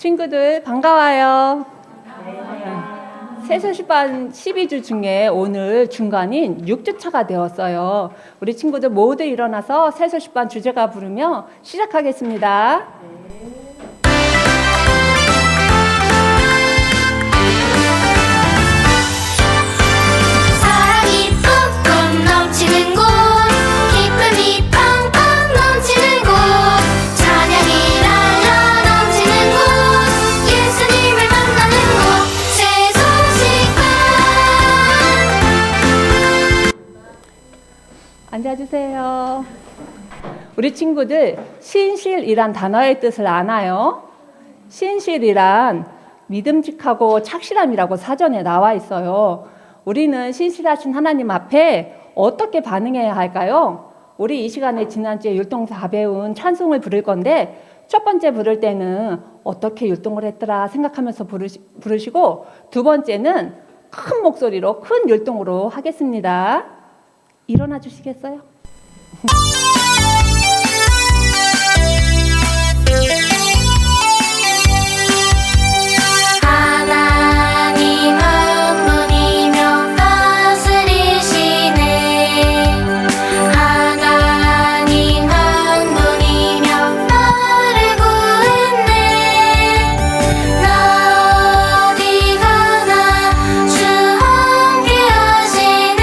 친구들 반가워요. 세서시반 12주 중에 오늘 중간인 6주차가 되었어요. 우리 친구들 모두 일어나서 세서시반 주제가 부르며 시작하겠습니다. 사랑이 뿜뿜 넘치는 곳, 기쁨이 팡팡 넘치는 곳, 찬양이 날라 넘치는 곳, 예수님을 만나는 곳, 세서시반. 앉아주세요. 우리 친구들 신실이란 단어의 뜻을 아나요? 신실이란 믿음직하고 착실함이라고 사전에 나와 있어요. 우리는 신실하신 하나님 앞에 어떻게 반응해야 할까요? 우리 이 시간에 지난주에 율동 다 배운 찬송을 부를 건데 첫 번째 부를 때는 어떻게 율동을 했더라 생각하면서 부르시고 두 번째는 큰 목소리로 큰 율동으로 하겠습니다. 일어나 주시겠어요? 하나님 한 분이며 다스리시네. 하나님 한 분이며 나를 구했네. 나 어디 가나 주 함께 하시네.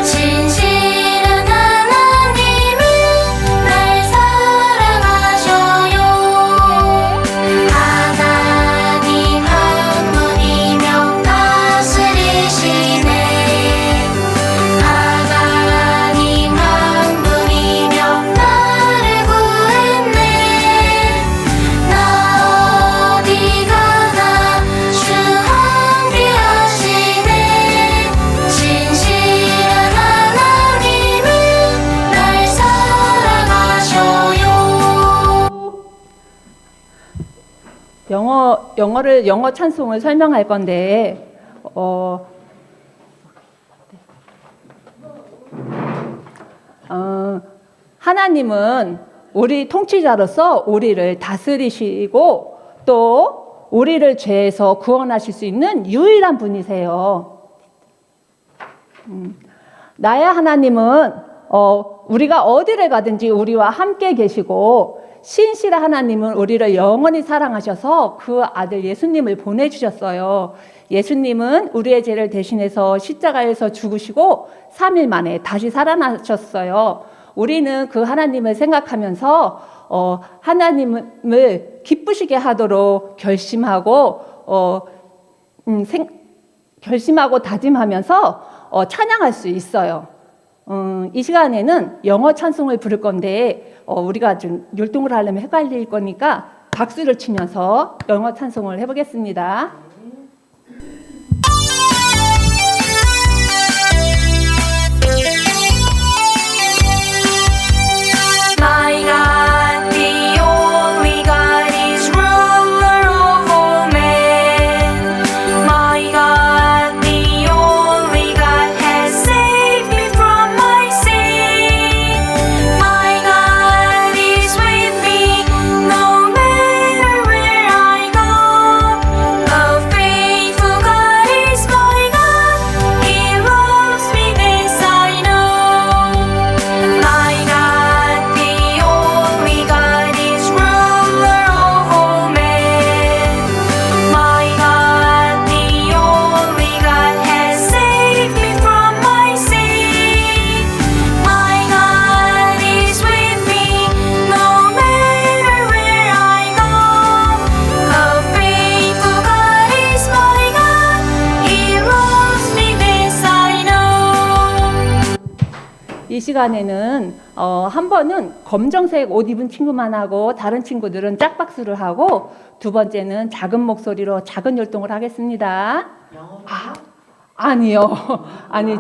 신실한 하나님은 날 사랑하셔요. 하나님 한 분이며 다스리시네. 하나님 한 분이며 나를 구했네. 나 어디 가나 주 함께 하시네. 신실한 하나님은 날 사랑하셔요. 영어 찬송을 설명할 건데, 하나님은 우리 통치자로서 우리를 다스리시고 또 우리를 죄에서 구원하실 수 있는 유일한 분이세요. 나의 하나님은 우리가 어디를 가든지 우리와 함께 계시고 신실한 하나님은 우리를 영원히 사랑하셔서 그 아들 예수님을 보내주셨어요. 예수님은 우리의 죄를 대신해서 십자가에서 죽으시고 3일 만에 다시 살아나셨어요. 우리는 그 하나님을 생각하면서 하나님을 기쁘시게 하도록 결심하고 다짐하면서 찬양할 수 있어요. 이 시간에는 영어 찬송을 부를 건데 우리가 좀 율동을 하려면 헷갈릴 거니까 박수를 치면서 영어 찬송을 해보겠습니다. My God, the only God is ruler of all men. My God, the only God has saved me from my sin. My God is with me no matter where I go. A faithful God is my God. He loves me, this I know. My God, the only God is ruler of all men. My God, the only God has saved me from my sin. My God is with me no matter where I go. A faithful God is my God. He loves me, this I know. 이 시간에는 한 번은 검정색 옷 입은 친구만 하고 다른 친구들은 짝박수를 하고 두 번째는 작은 목소리로 작은 율동을 하겠습니다. 아니요. 아니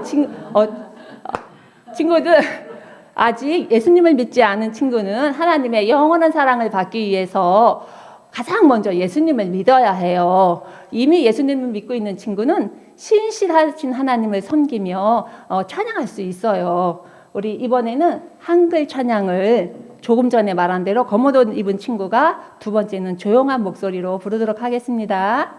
친구들 아직 예수님을 믿지 않은 친구는 하나님의 영원한 사랑을 받기 위해서 가장 먼저 예수님을 믿어야 해요. 이미 예수님을 믿고 있는 친구는 신실하신 하나님을 섬기며 찬양할 수 있어요. 우리 이번에는 한글 찬양을 조금 전에 말한 대로 검은 옷 입은 친구가, 두 번째는 조용한 목소리로 부르도록 하겠습니다.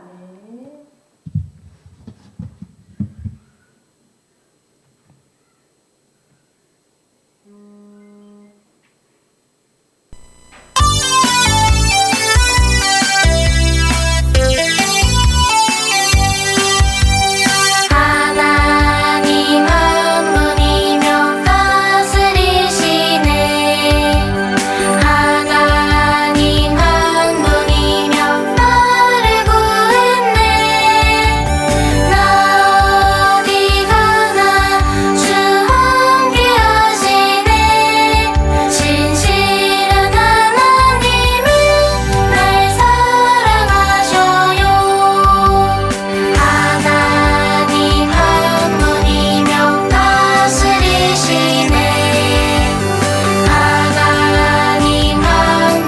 하나님 한 분이면 다스리시네. 하나님 한 분이면 나를 구했네. 나 어디 가나 주 함께 하시네. 신실한 하나님은 날 사랑하셔요. 하나님 한 분이면 다스리시네. 하나님 한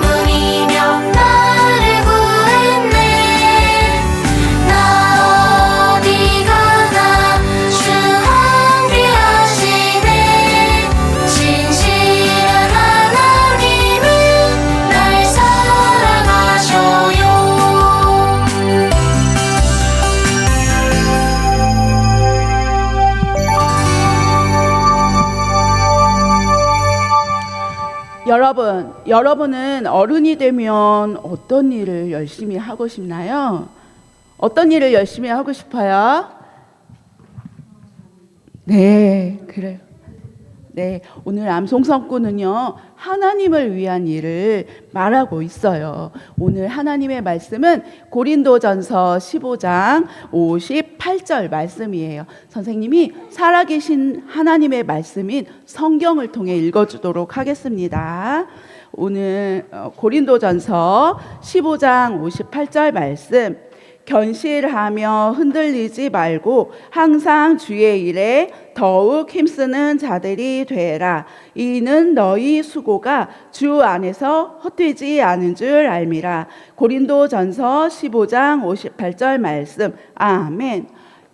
분이면 나를 구했네. 나 어디 가나 주 함께 하시네. 신실한 하나님은 날 사랑하셔요. 여러분은 어른이 되면 어떤 일을 열심히 하고 싶나요? 어떤 일을 열심히 하고 싶어요? 네, 그래요. 네, 오늘 암송성구는요, 하나님을 위한 일을 말하고 있어요. 오늘 하나님의 말씀은 고린도전서 15장 58절 말씀이에요. 선생님이 살아계신 하나님의 말씀인 성경을 통해 읽어주도록 하겠습니다. 오늘 고린도전서 15장 58절 말씀. 견실하며 흔들리지 말고 항상 주의 일에 더욱 힘쓰는 자들이 되라. 이는 너희 수고가 주 안에서 헛되지 않은 줄 알미라. 고린도전서 15장 58절 말씀. 아멘.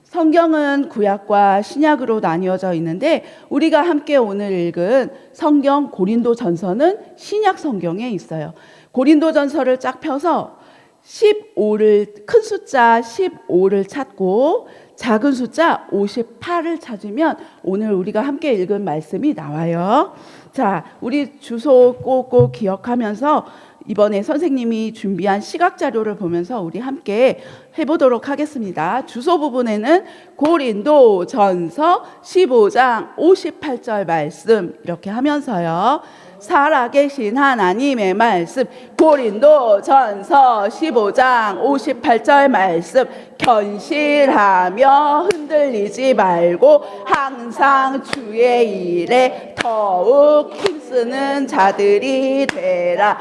성경은 구약과 신약으로 나뉘어져 있는데 우리가 함께 오늘 읽은 성경 고린도전서는 신약 성경에 있어요. 고린도전서를 쫙 펴서 15를, 큰 숫자 15를 찾고 작은 숫자 58을 찾으면 오늘 우리가 함께 읽은 말씀이 나와요. 자, 우리 주소 꼭꼭 기억하면서 이번에 선생님이 준비한 시각 자료를 보면서 우리 함께 해보도록 하겠습니다. 주소 부분에는 고린도전서 15장 58절 말씀 이렇게 하면서요. 살아계신 하나님의 말씀, 고린도전서 15장 58절 말씀. 견실하며 흔들리지 말고 항상 주의 일에 더욱 힘쓰는 자들이 되라.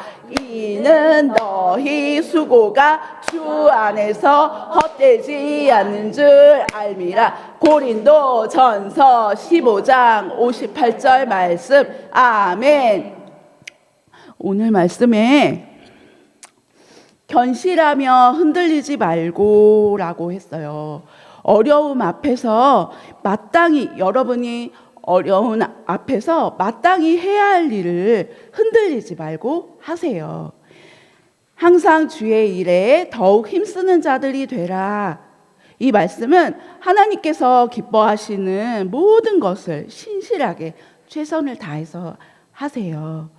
이는 너희 수고가 주 안에서 헛되지 않는 줄 알미라. 고린도전서 15장 58절 말씀. 아멘. 오늘 말씀에 견실하며 흔들리지 말고 라고 했어요. 어려움 앞에서 마땅히, 여러분이 어려운 앞에서 마땅히 해야 할 일을 흔들리지 말고 하세요. 항상 주의 일에 더욱 힘쓰는 자들이 되라. 이 말씀은 하나님께서 기뻐하시는 모든 것을 신실하게 최선을 다해서 하세요.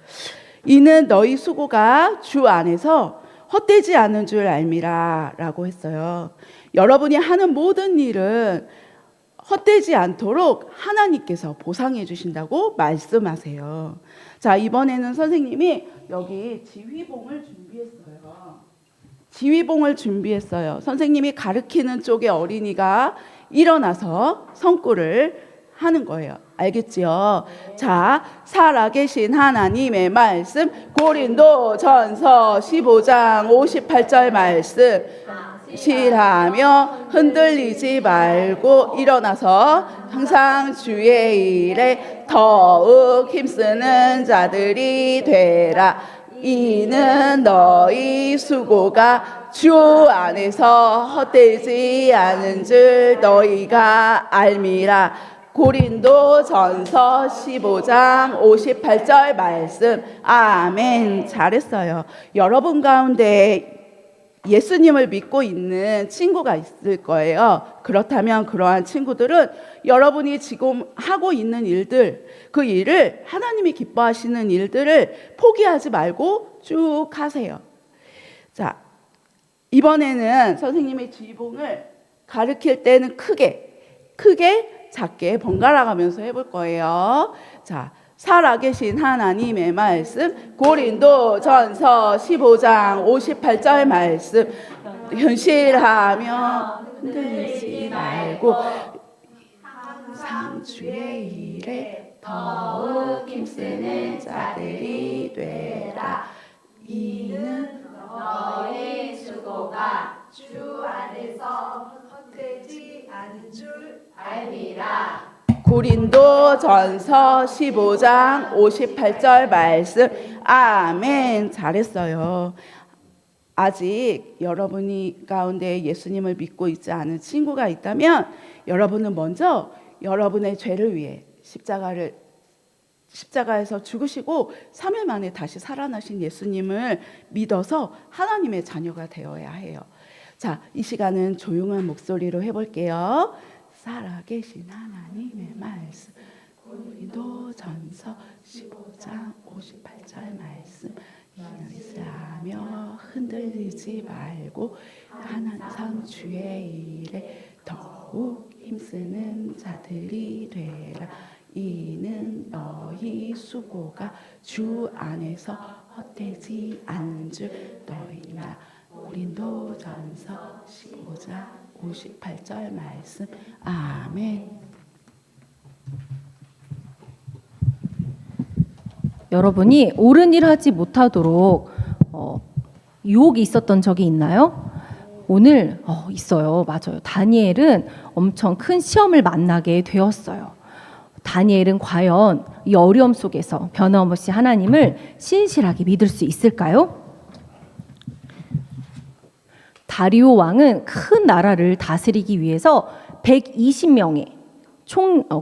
이는 너희 수고가 주 안에서 헛되지 않은 줄 알미라 라고 했어요. 여러분이 하는 모든 일은 헛되지 않도록 하나님께서 보상해 주신다고 말씀하세요. 자, 이번에는 선생님이 여기 지휘봉을 준비했어요. 선생님이 가르치는 쪽의 어린이가 일어나서 성구를 하는 거예요. 알겠지요? 자, 살아계신 하나님의 말씀, 고린도전서 15장 58절 말씀. 실하며 흔들리지 말고 일어나서 항상 주의 일에 더욱 힘쓰는 자들이 되라. 이는 너희 수고가 주 안에서 헛되지 않은 줄 너희가 알미라. 고린도전서 15장 58절 말씀. 아멘. 잘했어요. 여러분 가운데 예수님을 믿고 있는 친구가 있을 거예요. 그렇다면 그러한 친구들은 여러분이 지금 하고 있는 일들, 그 일을 하나님이 기뻐하시는 일들을 포기하지 말고 쭉 하세요. 자, 이번에는 선생님의 지봉을 가르칠 때는 크게 작게 번갈아 가면서 해볼 거예요. 자, 살아계신 하나님의 말씀, 고린도전서 15장 58절 말씀. 현실하며 흔들리지 말고 항상 주의 일에 더욱 힘쓰는 자들이 되라. 이는 너희 수고가 주 안에서 헛되지 않은 줄 알미라. 고린도전서 15장 58절 말씀. 아멘. 잘했어요. 아직 여러분이 가운데 예수님을 믿고 있지 않은 친구가 있다면 여러분은 먼저 여러분의 죄를 위해 십자가에서 죽으시고 3일 만에 다시 살아나신 예수님을 믿어서 하나님의 자녀가 되어야 해요. 자, 이 시간은 조용한 목소리로 해볼게요. 살아계신 하나님의 말씀, 고린도전서 15장 58절 말씀. 인하며 흔들리지 말고 항상 주의 일에 더욱 힘쓰는 자들이 되라. 이는 너희 수고가 주 안에서 헛되지 않은 줄 너희나. 고린도전서 15장 58절 말씀. 아멘. 여러분이 옳은 일 하지 못하도록 유혹이 있었던 적이 있나요? 오늘 있어요. 맞아요. 다니엘은 엄청 큰 시험을 만나게 되었어요. 다니엘은 과연 이 어려움 속에서 변함없이 하나님을 신실하게 믿을 수 있을까요? 다리오 왕은 큰 나라를 다스리기 위해서 120명의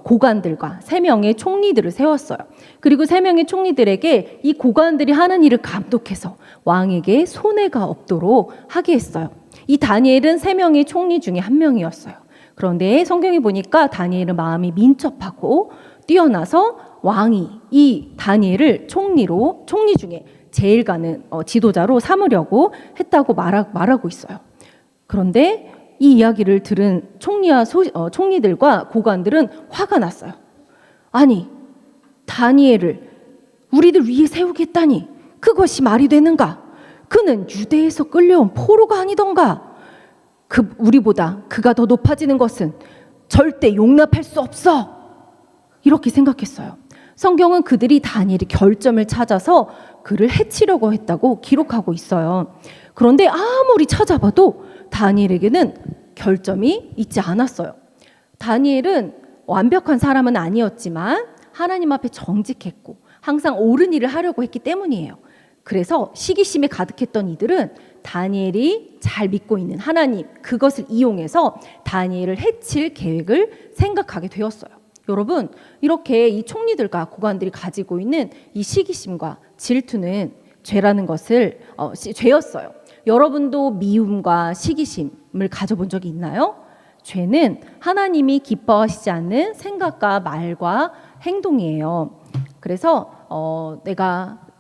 고관들과 3명의 총리들을 세웠어요. 그리고 3명의 총리들에게 이 고관들이 하는 일을 감독해서 왕에게 손해가 없도록 하게 했어요. 이 다니엘은 3명의 총리 중에 한 명이었어요. 그런데 성경에 보니까 다니엘은 마음이 민첩하고 뛰어나서 왕이 이 다니엘을 총리 중에 제일 가는 지도자로 삼으려고 했다고 말하고 있어요. 그런데 이 이야기를 들은 총리들과 고관들은 화가 났어요. 아니, 다니엘을 우리들 위에 세우겠다니 그것이 말이 되는가? 그는 유대에서 끌려온 포로가 아니던가? 우리보다 그가 더 높아지는 것은 절대 용납할 수 없어. 이렇게 생각했어요. 성경은 그들이 다니엘의 결점을 찾아서 그를 해치려고 했다고 기록하고 있어요. 그런데 아무리 찾아봐도 다니엘에게는 결점이 있지 않았어요. 다니엘은 완벽한 사람은 아니었지만 하나님 앞에 정직했고 항상 옳은 일을 하려고 했기 때문이에요. 그래서 시기심에 가득했던 이들은 다니엘이 잘 믿고 있는 하나님, 그것을 이용해서 다니엘을 해칠 계획을 생각하게 되었어요. 여러분, 이렇게 이 총리들과 고관들이 가지고 있는 이 시기심과 질투는 죄라는 것을 죄였어요. 여러분도 미움과 시기심을 가져본 적이 있나요? 죄는 하나님이 기뻐하시지 않는 생각과 말과 행동이에요. 그래서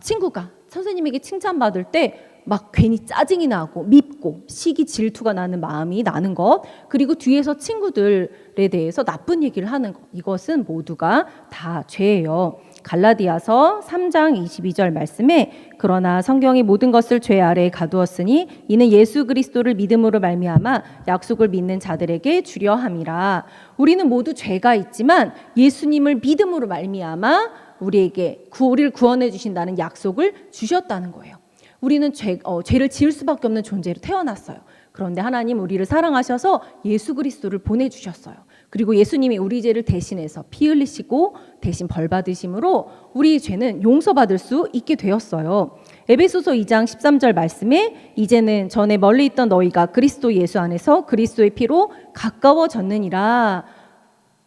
친구가 선생님에게 칭찬받을 때 막 괜히 짜증이 나고 밉고 시기 질투가 나는 마음이 나는 것, 그리고 뒤에서 친구들에 대해서 나쁜 얘기를 하는 것, 이것은 모두가 다 죄예요. 갈라디아서 3장 22절 말씀에 그러나 성경이 모든 것을 죄 아래에 가두었으니 이는 예수 그리스도를 믿음으로 말미암아 약속을 믿는 자들에게 주려 함이라. 우리는 모두 죄가 있지만 예수님을 믿음으로 말미암아 우리를 구원해 주신다는 약속을 주셨다는 거예요. 우리는 죄를 지을 수밖에 없는 존재로 태어났어요. 그런데 하나님 우리를 사랑하셔서 예수 그리스도를 보내주셨어요. 그리고 예수님이 우리 죄를 대신해서 피 흘리시고 대신 벌 받으심으로 우리의 죄는 용서받을 수 있게 되었어요. 에베소서 2장 13절 말씀에 이제는 전에 멀리 있던 너희가 그리스도 예수 안에서 그리스도의 피로 가까워졌느니라.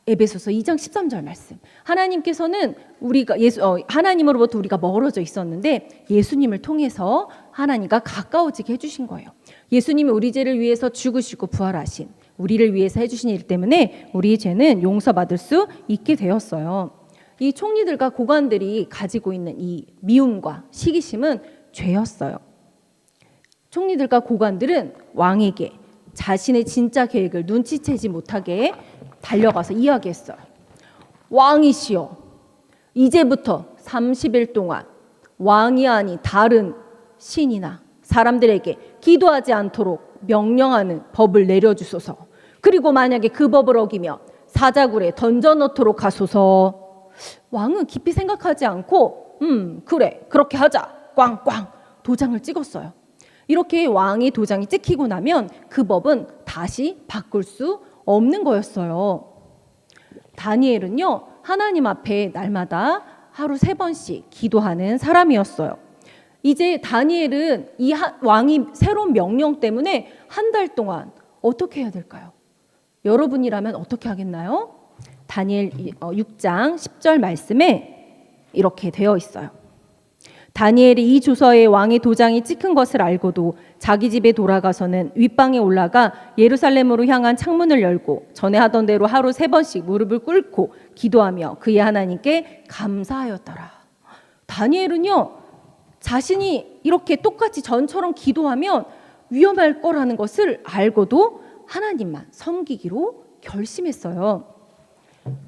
에베소서 2장 13절 말씀. 하나님께서는 하나님으로부터 우리가 멀어져 있었는데 예수님을 통해서 하나님과 가까워지게 해주신 거예요. 예수님이 우리 죄를 위해서 죽으시고 부활하신, 우리를 위해서 해주신 일 때문에 우리의 죄는 용서받을 수 있게 되었어요. 이 총리들과 고관들이 가지고 있는 이 미움과 시기심은 죄였어요. 총리들과 고관들은 왕에게 자신의 진짜 계획을 눈치채지 못하게 달려가서 이야기했어요. 왕이시여, 이제부터 30일 동안 왕이 아닌 다른 신이나 사람들에게 기도하지 않도록 명령하는 법을 내려주소서. 그리고 만약에 그 법을 어기면 사자굴에 던져넣도록 하소서. 왕은 깊이 생각하지 않고 그래, 그렇게 하자. 꽝꽝 도장을 찍었어요. 이렇게 왕의 도장이 찍히고 나면 그 법은 다시 바꿀 수 없는 거였어요. 다니엘은요, 하나님 앞에 날마다 하루 3번씩 기도하는 사람이었어요. 이제 다니엘은 이 왕이 새로운 명령 때문에 한 달 동안 어떻게 해야 될까요? 여러분이라면 어떻게 하겠나요? 다니엘 6장 10절 말씀에 이렇게 되어 있어요. 다니엘이 이 조서에 왕의 도장이 찍힌 것을 알고도 자기 집에 돌아가서는 윗방에 올라가 예루살렘으로 향한 창문을 열고 전에 하던 대로 하루 3번씩 무릎을 꿇고 기도하며 그의 하나님께 감사하였더라. 다니엘은요, 자신이 이렇게 똑같이 전처럼 기도하면 위험할 거라는 것을 알고도 하나님만 섬기기로 결심했어요.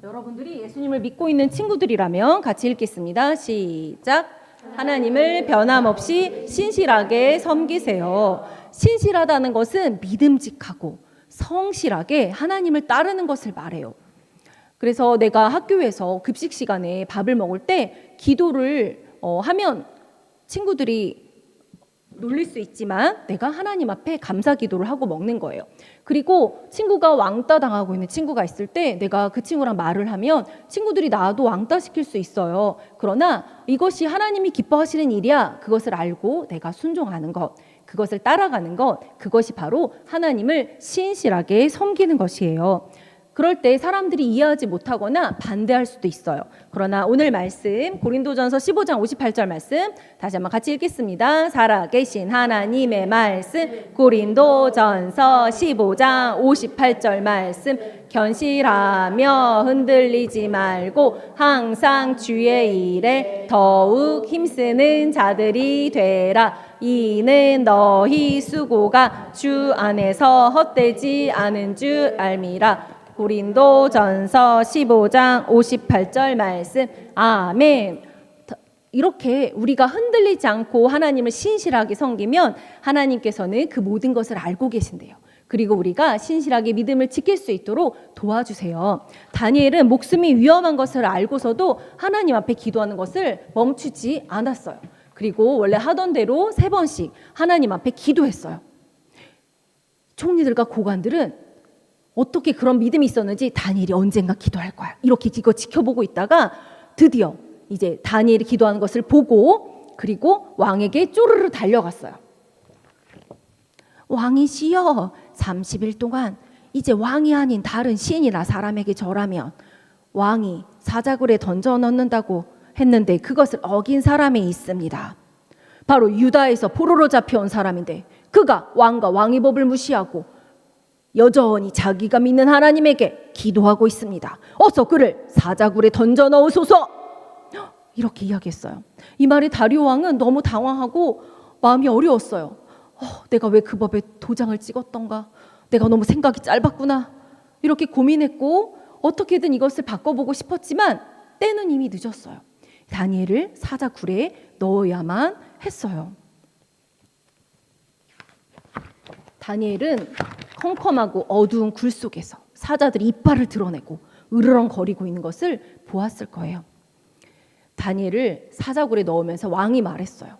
여러분들이 예수님을 믿고 있는 친구들이라면 같이 읽겠습니다. 시작. 하나님을 변함없이 신실하게 섬기세요. 신실하다는 것은 믿음직하고 성실하게 하나님을 따르는 것을 말해요. 그래서 내가 학교에서 급식 시간에 밥을 먹을 때 기도를 하면 친구들이 놀릴 수 있지만 내가 하나님 앞에 감사 기도를 하고 먹는 거예요. 그리고 친구가 왕따 당하고 있는 친구가 있을 때 내가 그 친구랑 말을 하면 친구들이 나도 왕따 시킬 수 있어요. 그러나 이것이 하나님이 기뻐하시는 일이야. 그것을 알고 내가 순종하는 것, 그것을 따라가는 것, 그것이 바로 하나님을 신실하게 섬기는 것이에요. 그럴 때 사람들이 이해하지 못하거나 반대할 수도 있어요. 그러나 오늘 말씀 고린도전서 15장 58절 말씀 다시 한번 같이 읽겠습니다. 살아계신 하나님의 말씀 고린도전서 15장 58절 말씀 견실하며 흔들리지 말고 항상 주의 일에 더욱 힘쓰는 자들이 되라. 이는 너희 수고가 주 안에서 헛되지 않은 줄 알미라. 고린도전서 15장 58절 말씀. 아멘. 이렇게 우리가 흔들리지 않고 하나님을 신실하게 섬기면 하나님께서는 그 모든 것을 알고 계신대요. 그리고 우리가 신실하게 믿음을 지킬 수 있도록 도와주세요. 다니엘은 목숨이 위험한 것을 알고서도 하나님 앞에 기도하는 것을 멈추지 않았어요. 그리고 원래 하던 대로 3번씩 하나님 앞에 기도했어요. 총리들과 고관들은 어떻게 그런 믿음이 있었는지 다니엘이 언젠가 기도할 거야. 이렇게 이거 지켜보고 있다가 드디어 이제 다니엘이 기도하는 것을 보고 그리고 왕에게 쪼르르 달려갔어요. 왕이시여, 30일 동안 이제 왕이 아닌 다른 신이나 사람에게 절하면 왕이 사자굴에 던져 넣는다고 했는데 그것을 어긴 사람이 있습니다. 바로 유다에서 포로로 잡혀온 사람인데 그가 왕과 왕의 법을 무시하고 여전히 자기가 믿는 하나님에게 기도하고 있습니다. 어서 그를 사자굴에 던져 넣으소서. 이렇게 이야기했어요. 이 말에 다리오 왕은 너무 당황하고 마음이 어려웠어요. 내가 왜 그 법에 도장을 찍었던가? 내가 너무 생각이 짧았구나. 이렇게 고민했고 어떻게든 이것을 바꿔보고 싶었지만 때는 이미 늦었어요. 다니엘을 사자굴에 넣어야만 했어요. 다니엘은 컴컴하고 어두운 굴 속에서 사자들이 이빨을 드러내고 으르렁거리고 있는 것을 보았을 거예요. 다니엘을 사자굴에 넣으면서 왕이 말했어요.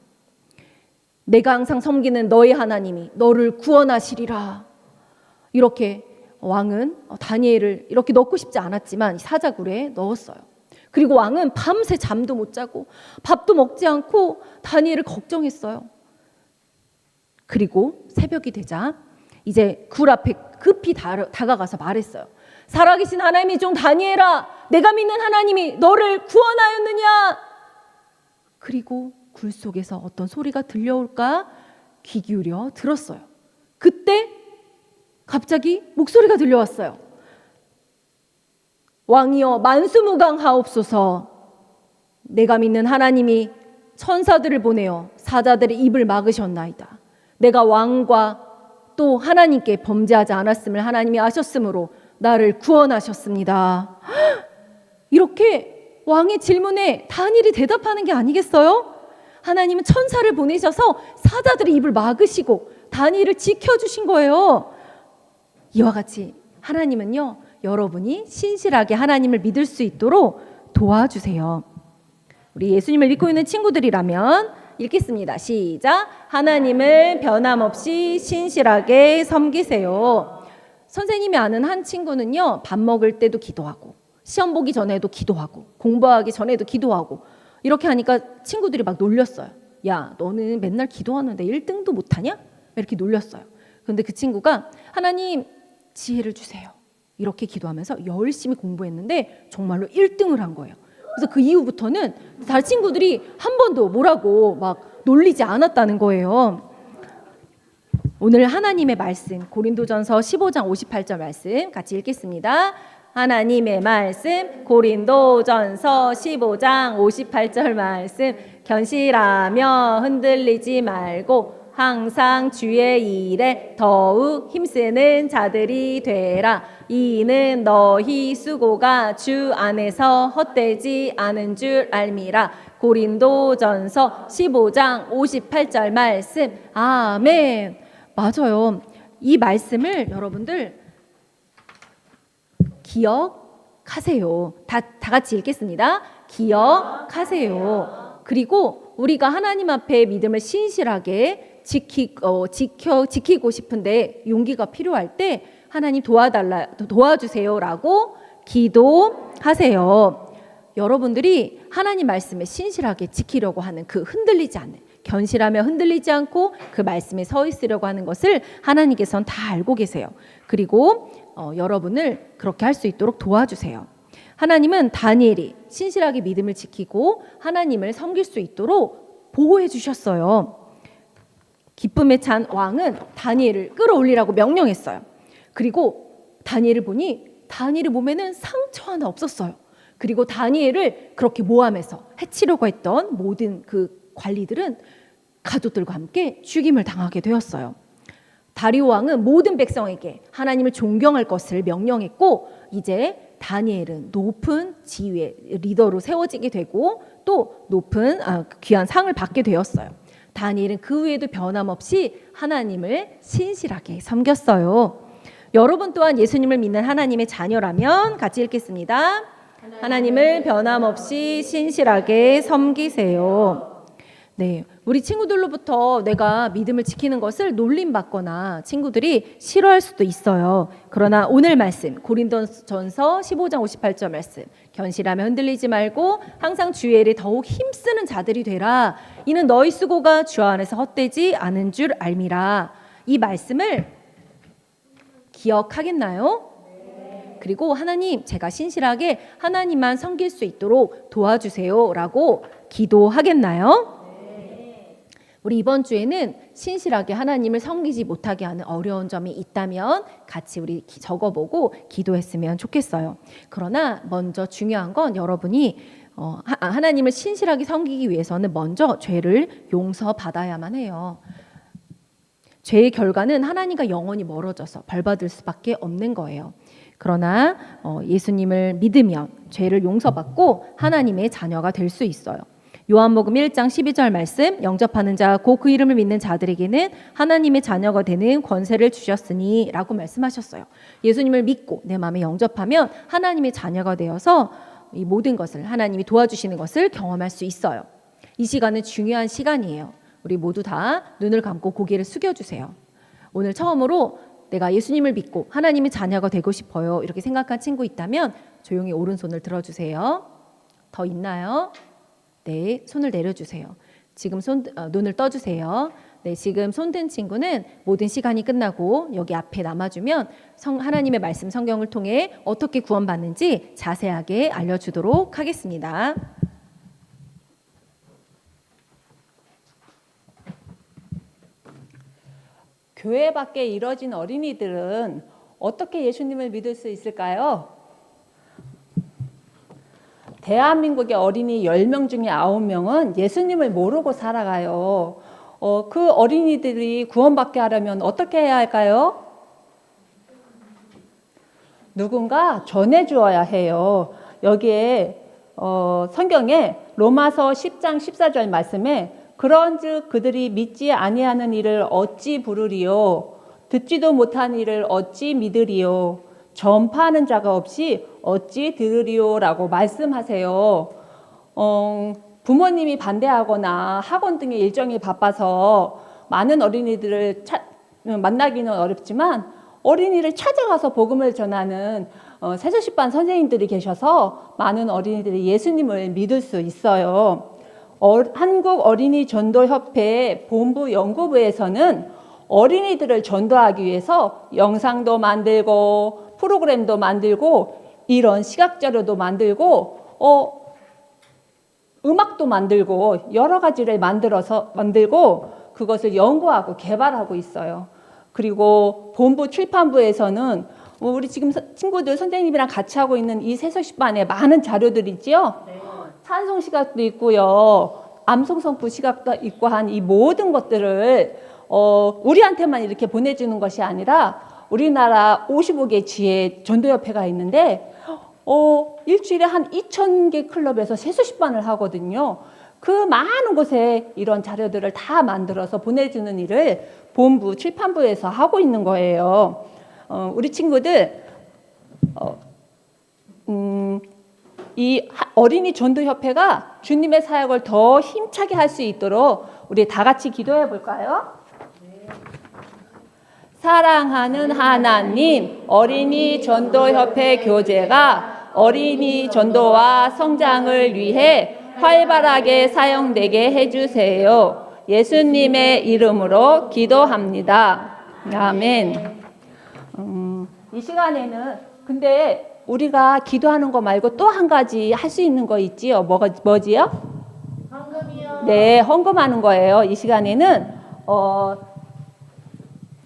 내가 항상 섬기는 너의 하나님이 너를 구원하시리라. 이렇게 왕은 다니엘을 이렇게 넣고 싶지 않았지만 사자굴에 넣었어요. 그리고 왕은 밤새 잠도 못 자고 밥도 먹지 않고 다니엘을 걱정했어요. 그리고 새벽이 되자 이제 굴 앞에 급히 다가가서 말했어요. 살아계신 하나님의 종 다니엘아, 내가 믿는 하나님이 너를 구원하였느냐? 그리고 굴 속에서 어떤 소리가 들려올까 귀 기울여 들었어요. 그때 갑자기 목소리가 들려왔어요. 왕이여 만수무강하옵소서. 내가 믿는 하나님이 천사들을 보내어 사자들의 입을 막으셨나이다. 내가 왕과 또 하나님께 범죄하지 않았음을 하나님이 아셨으므로 나를 구원하셨습니다. 이렇게 왕의 질문에 다니엘이 대답하는 게 아니겠어요? 하나님은 천사를 보내셔서 사자들의 입을 막으시고 다니엘을 지켜주신 거예요. 이와 같이 하나님은요, 여러분이 신실하게 하나님을 믿을 수 있도록 도와주세요. 우리 예수님을 믿고 있는 친구들이라면 읽겠습니다. 시작. 하나님을 변함없이 신실하게 섬기세요. 선생님이 아는 한 친구는요, 밥 먹을 때도 기도하고 시험 보기 전에도 기도하고 공부하기 전에도 기도하고 이렇게 하니까 친구들이 막 놀렸어요. 야, 너는 맨날 기도하는데 1등도 못하냐? 이렇게 놀렸어요. 그런데 그 친구가 하나님 지혜를 주세요, 이렇게 기도하면서 열심히 공부했는데 정말로 1등을 한 거예요. 그래서 그 이후부터는 다른 친구들이 한 번도 뭐라고 막 놀리지 않았다는 거예요. 오늘 하나님의 말씀 고린도전서 15장 58절 말씀 같이 읽겠습니다. 하나님의 말씀 고린도전서 15장 58절 말씀 견실하며 흔들리지 말고 항상 주의 일에 더욱 힘쓰는 자들이 되라. 이는 너희 수고가 주 안에서 헛되지 않은 줄 알미라. 고린도전서 15장 58절 말씀. 아멘. 맞아요. 이 말씀을 여러분들 기억하세요. 다 같이 읽겠습니다. 기억하세요. 그리고 우리가 하나님 앞에 믿음을 신실하게 지키고 싶은데 용기가 필요할 때 하나님 도와주세요라고 기도하세요. 여러분들이 하나님 말씀에 신실하게 지키려고 하는 그 흔들리지 않는, 견실하며 흔들리지 않고 그 말씀에 서 있으려고 하는 것을 하나님께서는 다 알고 계세요. 그리고 여러분을 그렇게 할 수 있도록 도와주세요. 하나님은 다니엘이 신실하게 믿음을 지키고 하나님을 섬길 수 있도록 보호해 주셨어요. 기쁨에 찬 왕은 다니엘을 끌어올리라고 명령했어요. 그리고 다니엘을 보니 다니엘의 몸에는 상처 하나 없었어요. 그리고 다니엘을 그렇게 모함해서 해치려고 했던 모든 그 관리들은 가족들과 함께 죽임을 당하게 되었어요. 다리오 왕은 모든 백성에게 하나님을 존경할 것을 명령했고 이제 다니엘은 높은 지위의 리더로 세워지게 되고 또 높은 귀한 상을 받게 되었어요. 다니엘은 그 후에도 변함없이 하나님을 신실하게 섬겼어요. 여러분 또한 예수님을 믿는 하나님의 자녀라면 같이 읽겠습니다. 하나님을 변함없이 신실하게 섬기세요. 네, 우리 친구들로부터 내가 믿음을 지키는 것을 놀림받거나 친구들이 싫어할 수도 있어요. 그러나 오늘 말씀 고린도전서 15장 58절 말씀 견실하며 흔들리지 말고 항상 주의 일에 더욱 힘쓰는 자들이 되라. 이는 너희 수고가 주 안에서 헛되지 않은 줄 알미라. 이 말씀을 기억하겠나요? 그리고 하나님, 제가 신실하게 하나님만 섬길 수 있도록 도와주세요 라고 기도하겠나요? 우리 이번 주에는 신실하게 하나님을 섬기지 못하게 하는 어려운 점이 있다면 같이 우리 적어보고 기도했으면 좋겠어요. 그러나 먼저 중요한 건 여러분이 하나님을 신실하게 섬기기 위해서는 먼저 죄를 용서받아야만 해요. 죄의 결과는 하나님과 영원히 멀어져서 벌받을 수밖에 없는 거예요. 그러나 예수님을 믿으면 죄를 용서받고 하나님의 자녀가 될 수 있어요. 요한복음 1장 12절 말씀 영접하는 자 곧 그 이름을 믿는 자들에게는 하나님의 자녀가 되는 권세를 주셨으니 라고 말씀하셨어요. 예수님을 믿고 내 마음에 영접하면 하나님의 자녀가 되어서 이 모든 것을 하나님이 도와주시는 것을 경험할 수 있어요. 이 시간은 중요한 시간이에요. 우리 모두 다 눈을 감고 고개를 숙여주세요. 오늘 처음으로 내가 예수님을 믿고 하나님의 자녀가 되고 싶어요 이렇게 생각한 친구 있다면 조용히 오른손을 들어주세요. 더 있나요? 네, 손을 내려주세요. 지금 눈을 떠주세요. 네, 지금 손든 친구는 모든 시간이 끝나고 여기 앞에 남아주면 하나님의 말씀 성경을 통해 어떻게 구원받는지 자세하게 알려주도록 하겠습니다. 교회 밖에 이뤄진 어린이들은 어떻게 예수님을 믿을 수 있을까요? 대한민국의 어린이 10명 중에 9명은 예수님을 모르고 살아가요. 그 어린이들이 구원받게 하려면 어떻게 해야 할까요? 누군가 전해주어야 해요. 여기에 성경에 로마서 10장 14절 말씀에 그런즉 그들이 믿지 아니하는 이를 어찌 부르리요? 듣지도 못한 이를 어찌 믿으리요? 전파하는 자가 없이 어찌 들으리요? 라고 말씀하세요. 부모님이 반대하거나 학원 등의 일정이 바빠서 많은 어린이들을 만나기는 어렵지만 어린이를 찾아가서 복음을 전하는 세수시반 선생님들이 계셔서 많은 어린이들이 예수님을 믿을 수 있어요. 한국 어린이 전도협회 본부 연구부에서는 어린이들을 전도하기 위해서 영상도 만들고 프로그램도 만들고 이런 시각자료도 만들고 음악도 만들고 여러 가지를 만들고 그것을 연구하고 개발하고 있어요. 그리고 본부 출판부에서는 우리 지금 친구들 선생님이랑 같이 하고 있는 이 세서시반에 많은 자료들이 있지요. 네. 찬송 시각도 있고요. 암송 선포 시각도 있고 한 이 모든 것들을 우리한테만 이렇게 보내주는 것이 아니라 우리나라 55개 지회 전도협회가 있는데 일주일에 한 2,000개 클럽에서 세수시반을 하거든요. 그 많은 곳에 이런 자료들을 다 만들어서 보내주는 일을 본부 출판부에서 하고 있는 거예요. 우리 친구들 이 어린이 전도협회가 주님의 사역을 더 힘차게 할 수 있도록 우리 다 같이 기도해 볼까요? 사랑하는 하나님, 어린이 전도협회 교제가 어린이 전도와 성장을 위해 활발하게 사용되게 해주세요. 예수님의 이름으로 기도합니다. 아멘. 이 시간에는 근데 우리가 기도하는 거 말고 또 한 가지 할 수 있는 거 있지요? 뭐지요? 헌금이요. 네, 헌금하는 거예요. 이 시간에는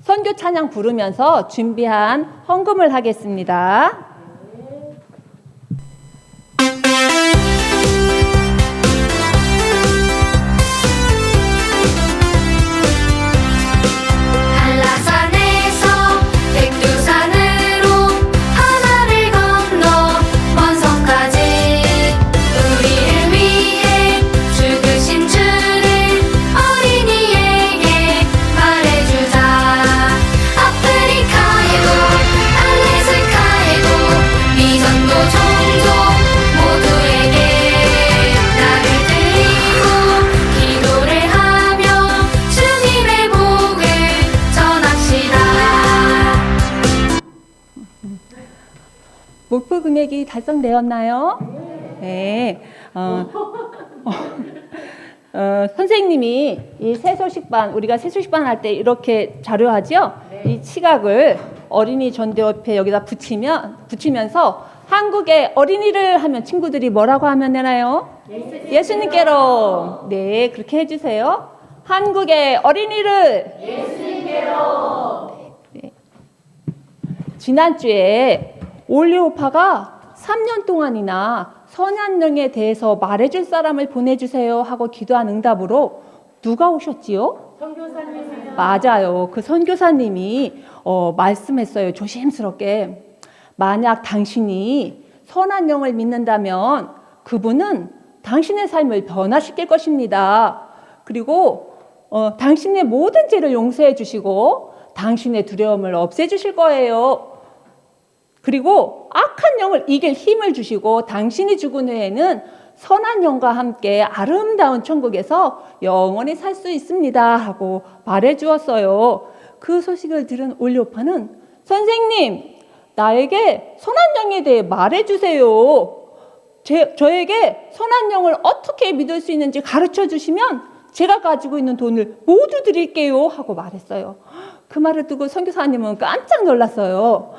선교 찬양 부르면서 준비한 헌금을 하겠습니다. 한라산에서 백두산으로 하나를 건너 먼 섬까지 우리를 위해 죽으신 주를 어린이에게 말해주자. 아프리카에도 알래스카에도 미전도 종족 모두에게 나를 드리고 기도를 하며 주님의 복을 전합시다. 목표 금액이 달성되었나요? 네. 선생님이 이 세소식반, 우리가 세소식반 할 때 이렇게 자료하죠? 이 치각을 어린이 전도협회 여기다 붙이면서 한국의 어린이를 하면 친구들이 뭐라고 하면 되나요? 예수님께로. 네, 그렇게 해주세요. 한국의 어린이를 예수님께로. 네. 지난주에 올리오파가 3년 동안이나 선한령에 대해서 말해줄 사람을 보내주세요 하고 기도한 응답으로 누가 오셨지요? 선교사님. 맞아요. 그 선교사님이 말씀했어요. 조심스럽게. 만약 당신이 선한령을 믿는다면 그분은 당신의 삶을 변화시킬 것입니다. 그리고 당신의 모든 죄를 용서해 주시고 당신의 두려움을 없애 주실 거예요. 그리고 악한 영을 이길 힘을 주시고 당신이 죽은 후에는 선한 영과 함께 아름다운 천국에서 영원히 살 수 있습니다 하고 말해 주었어요. 그 소식을 들은 올리오파는 선생님, 나에게 선한 영에 대해 말해 주세요. 저에게 선한 영을 어떻게 믿을 수 있는지 가르쳐 주시면 제가 가지고 있는 돈을 모두 드릴게요 하고 말했어요. 그 말을 듣고 선교사님은 깜짝 놀랐어요.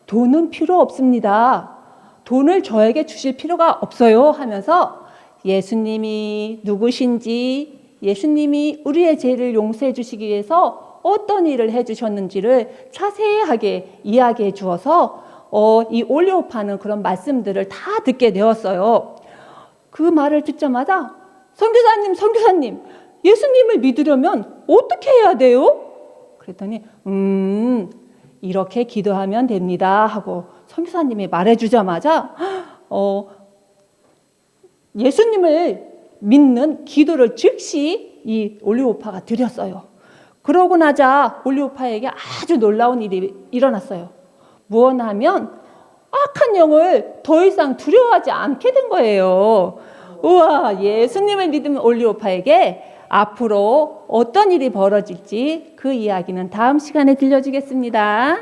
돈은 필요 없습니다. 돈을 저에게 주실 필요가 없어요 하면서 예수님이 누구신지, 예수님이 우리의 죄를 용서해 주시기 위해서 어떤 일을 해주셨는지를 자세하게 이야기해 주어서 이 올리오파는 그런 말씀들을 다 듣게 되었어요. 그 말을 듣자마자 선교사님, 예수님을 믿으려면 어떻게 해야 돼요? 그랬더니 이렇게 기도하면 됩니다 하고 선교사님이 말해주자마자 예수님을 믿는 기도를 즉시 이 올리오파가 드렸어요. 그러고 나자 올리오파에게 아주 놀라운 일이 일어났어요. 무엇하면 악한 영을 더 이상 두려워하지 않게 된 거예요. 우와, 예수님을 믿은 올리오파에게 앞으로 어떤 일이 벌어질지 그 이야기는 다음 시간에 들려주겠습니다.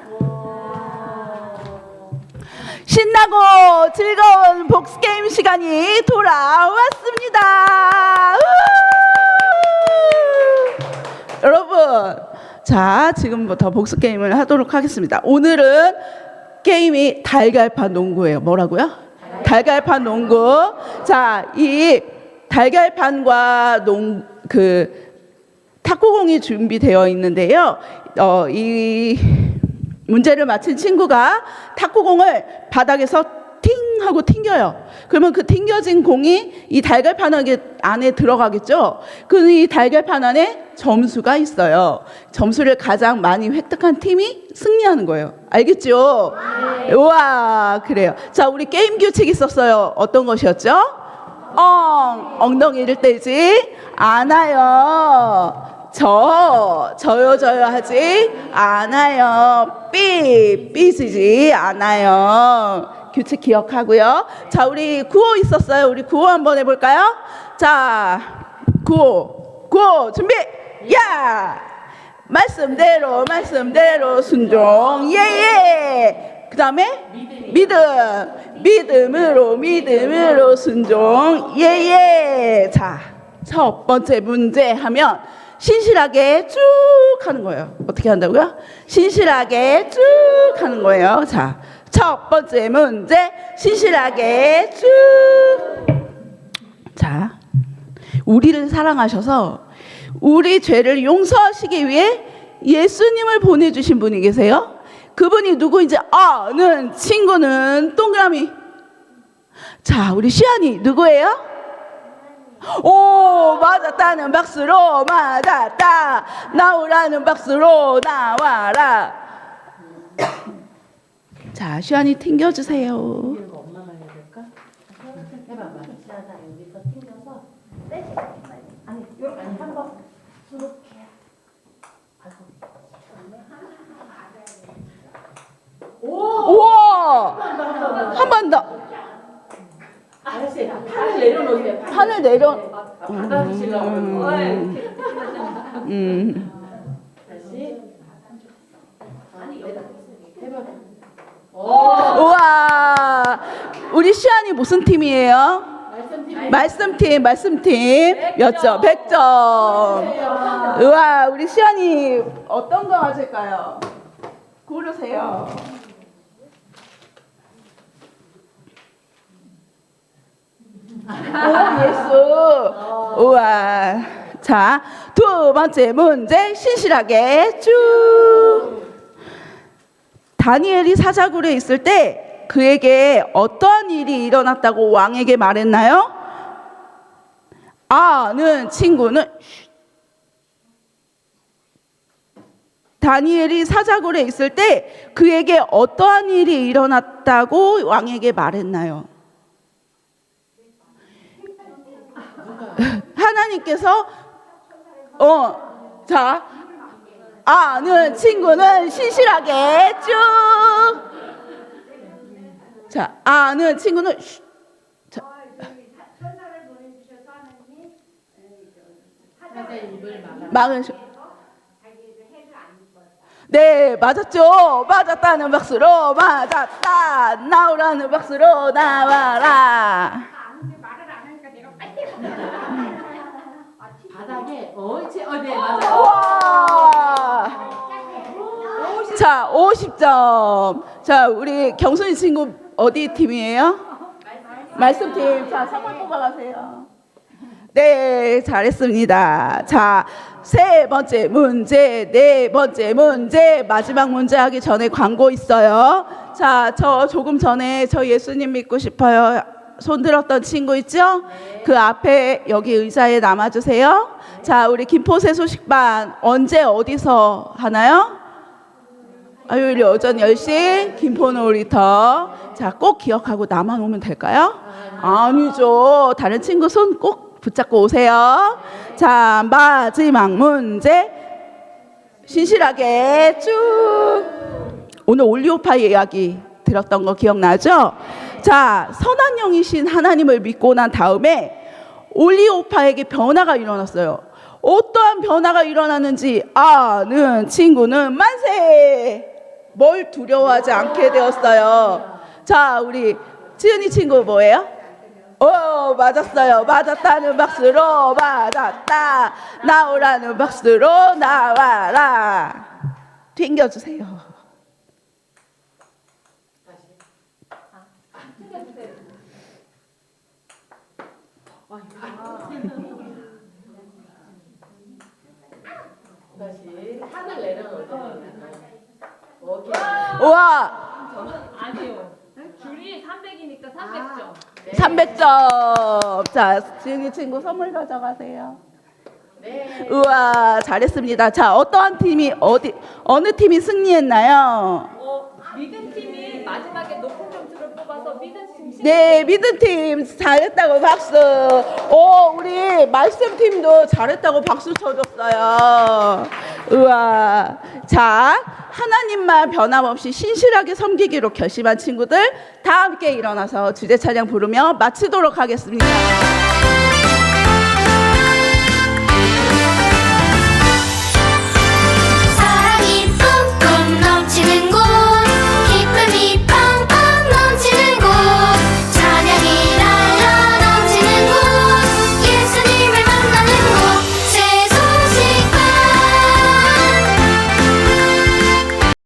신나고 즐거운 복스게임 시간이 돌아왔습니다. 여러분, 자, 지금부터 복스게임을 하도록 하겠습니다. 오늘은 게임이 달걀판 농구예요. 뭐라고요? 달걀판 농구. 자, 이 달걀판과 탁구공이 준비되어 있는데요. 이 문제를 맞힌 친구가 탁구공을 바닥에서 팅 하고 튕겨요. 그러면 그 튕겨진 공이 이 달걀판 안에 들어가겠죠. 이 달걀판 안에 점수가 있어요. 점수를 가장 많이 획득한 팀이 승리하는 거예요. 알겠죠? 네. 우와, 그래요. 자, 우리 게임 규칙이 있었어요. 어떤 것이었죠? 엉덩이를 떼지 않아요. 저요 하지 않아요. 삐지지 않아요. 규칙 기억하고요. 자, 우리 구호 있었어요. 우리 구호 한번 해볼까요? 자, 구호 준비. 야! 말씀대로 순종. 예예. 그 다음에 믿음으로 순종. 예예. 자, 첫 번째 문제 하면 신실하게 쭉 하는 거예요. 어떻게 한다고요? 신실하게 쭉 하는 거예요. 자, 첫 번째 문제 신실하게 쭉. 자, 우리를 사랑하셔서 우리 죄를 용서하시기 위해 예수님을 보내주신 분이 계세요. 그분이 누구인지 아는 친구는 동그라미. 자, 우리 시안이 누구예요? 오, 맞았다는 박수로 맞았다. 나오라는 박수로 나와라. 자, 시안이 튕겨주세요. 엄마가 해야 될까? 해봐봐. 시아가 여기서 튕겨서 세게. 아니, 이렇게 한번 이렇게. 우와! 한 번 더. 아저씨, 팔을 내려놓으세요. 판을 내려. 받아주시려고. 다시. 아니, 여기다 해봐봐. 우와! 우리 시안이 무슨 팀이에요? 말씀팀. 몇 점? 100점. 우와, 우리 시안이 어떤 거 하실까요? 고르세요. 오, 예수. 우와. 자, 두 번째 문제 신실하게 쭉. 다니엘이 사자굴에 있을 때 그에게 어떠한 일이 일어났다고 왕에게 말했나요? 아는 친구는 다니엘이 사자굴에 있을 때 그에게 어떠한 일이 일어났다고 왕에게 말했나요? 하나님께서 자, 아는 친구는 신실하게 쭉. 자, 아는 친구는 자, 막으셔. 네, 맞았죠. 맞았다는 박수로 맞았다. 나오라는 박수로 나와라. 바닥에 네, 맞아요. 우와! 자, 50점. 자, 우리 경순이 친구 어디 팀이에요? 말씀팀. 자, 선물 뽑아가세요. 네, 잘했습니다. 자, 세 번째 문제, 네 번째 문제, 마지막 문제 하기 전에 광고 있어요. 자, 저 조금 전에 저 예수님 믿고 싶어요. 손 들었던 친구 있죠? 그 앞에 여기 의자에 남아주세요. 자, 우리 김포세 소식반 언제 어디서 하나요? 화요일 오전 10시 김포 놀이터. 자, 꼭 기억하고 나만 오면 될까요? 아니죠. 다른 친구 손 꼭 붙잡고 오세요. 자, 마지막 문제. 신실하게 쭉. 오늘 올리오파이 이야기 들었던 거 기억나죠? 자, 선한 영이신 하나님을 믿고 난 다음에 올리오파에게 변화가 일어났어요. 어떠한 변화가 일어났는지 아는 친구는 만세! 뭘 두려워하지 않게 되었어요. 자, 우리 지은이 친구 뭐예요? 맞았어요. 맞았다는 박수로 맞았다. 나오라는 박수로 나와라. 튕겨주세요. 다시 하늘 내려놓을 우와! 아니요. 줄이 300이니까 300점. 300점. 자, 지은이 친구 선물 가져가세요. 네. 우와, 잘했습니다. 자, 어떠한 팀이 어느 팀이 승리했나요? 믿음 팀이 마지막에 높은 점수를 뽑아서 믿음 팀. 네, 믿음 팀 잘했다고 박수. 우리 말씀 팀도 잘했다고 박수 쳐줬어요. 우와. 자, 하나님만 변함없이 신실하게 섬기기로 결심한 친구들 다 함께 일어나서 주제 찬양 부르며 마치도록 하겠습니다.